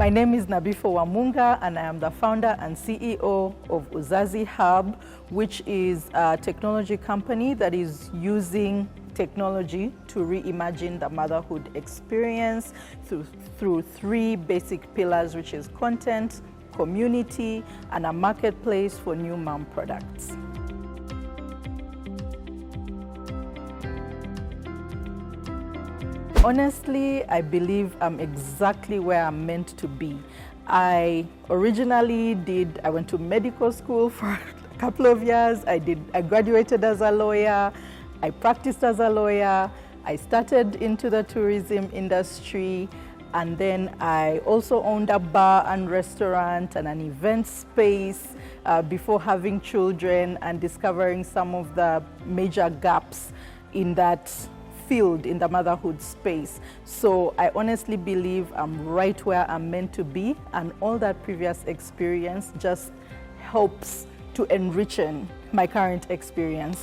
My name is Nabifo Wamunga, and I am the founder and CEO of Uzazi Hub, which is a technology company that is using technology to reimagine the motherhood experience through three basic pillars, which is content, community, and a marketplace for new mom products. Honestly, I believe I'm exactly where I'm meant to be. I went to medical school for a couple of years. I graduated as a lawyer. I practiced as a lawyer. I started into the tourism industry, and then I also owned a bar and restaurant and an event space before having children and discovering some of the major gaps in that field, in the motherhood space. So I honestly believe I'm right where I'm meant to be, and all that previous experience just helps to enrich my current experience.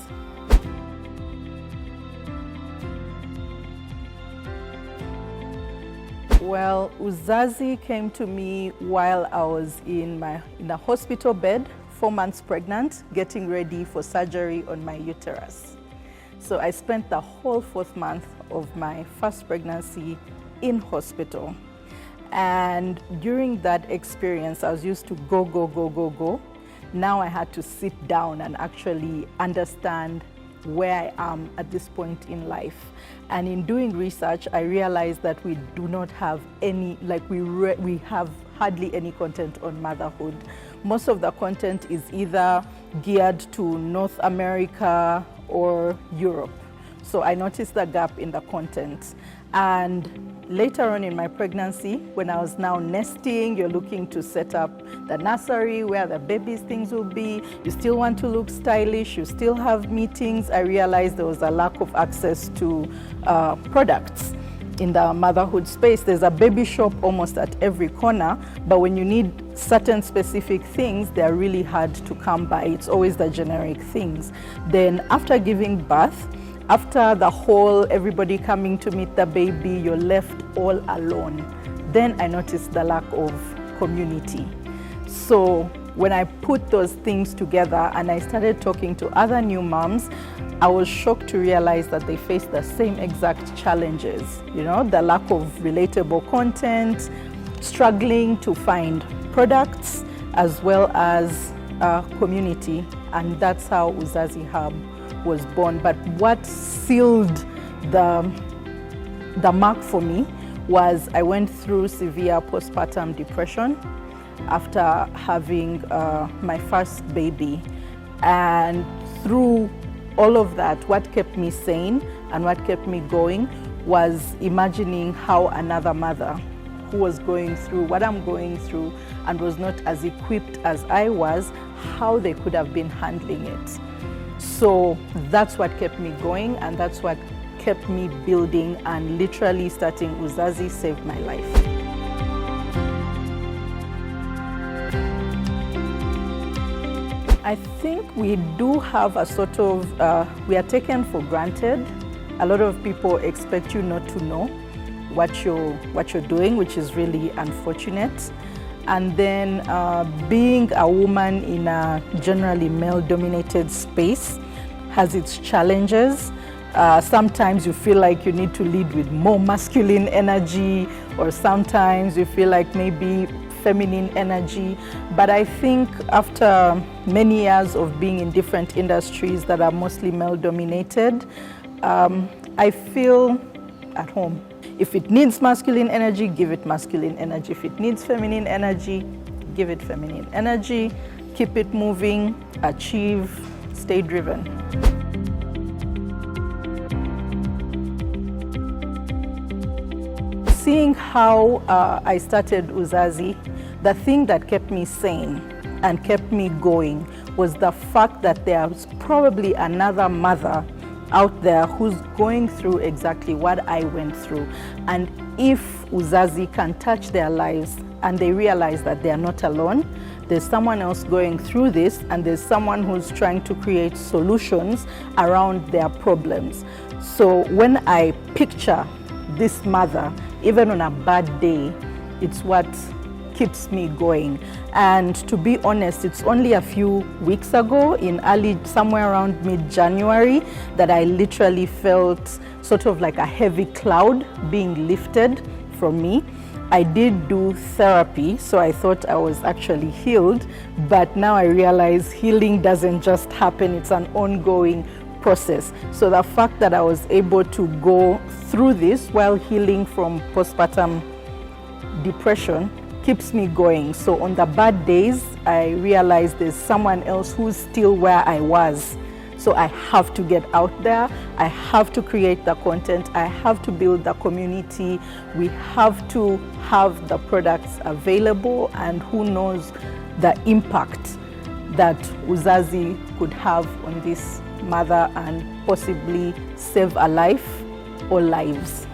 Well, Uzazi came to me while I was in a hospital bed, 4 months pregnant, getting ready for surgery on my uterus. So I spent the whole 4th month of my first pregnancy in hospital. And during that experience, I was used to go. Now I had to sit down and actually understand where I am at this point in life. And in doing research, I realized that we do not have any, we have hardly any content on motherhood. Most of the content is either geared to North America or Europe. So I noticed the gap in the content. And later on in my pregnancy, when I was now nesting, you're looking to set up the nursery where the baby's things will be. You still want to look stylish, you still have meetings. I realized there was a lack of access to products in the motherhood space. There's a baby shop almost at every corner, but when you need certain specific things, they're really hard to come by. It's always the generic things. Then after giving birth, after the whole everybody coming to meet the baby, you're left all alone. Then I noticed the lack of community. So when I put those things together and I started talking to other new moms, I was shocked to realize that they face the same exact challenges. You know, the lack of relatable content, struggling to find products, as well as community. And that's how Uzazi Hub was born. But what sealed the mark for me was I went through severe postpartum depression after having my first baby. And through all of that, what kept me sane and what kept me going was imagining how another mother who was going through what I'm going through and was not as equipped as I was, how they could have been handling it. So that's what kept me going, and that's what kept me building, and literally starting Uzazi saved my life. I think we do have a sort of, we are taken for granted. A lot of people expect you not to know what you're doing, which is really unfortunate. And then being a woman in a generally male-dominated space has its challenges. Sometimes you feel like you need to lead with more masculine energy, or sometimes you feel like maybe feminine energy. But I think after many years of being in different industries that are mostly male-dominated, I feel at home. If it needs masculine energy, give it masculine energy. If it needs feminine energy, give it feminine energy. Keep it moving, achieve, stay driven. Seeing how I started Uzazi, the thing that kept me sane and kept me going was the fact that there's probably another mother out there who's going through exactly what I went through. And if Uzazi can touch their lives and they realize that they are not alone, there's someone else going through this, and there's someone who's trying to create solutions around their problems. So when I picture this mother, even on a bad day, it's what keeps me going. And to be honest, it's only a few weeks ago, somewhere around mid-January, that I literally felt sort of like a heavy cloud being lifted from me. I did do therapy, so I thought I was actually healed, but now I realize healing doesn't just happen, it's an ongoing process. So the fact that I was able to go through this while healing from postpartum depression keeps me going. So on the bad days, I realize there's someone else who's still where I was. So I have to get out there, I have to create the content, I have to build the community, we have to have the products available, and who knows the impact that Uzazi could have on this mother and possibly save a life or lives.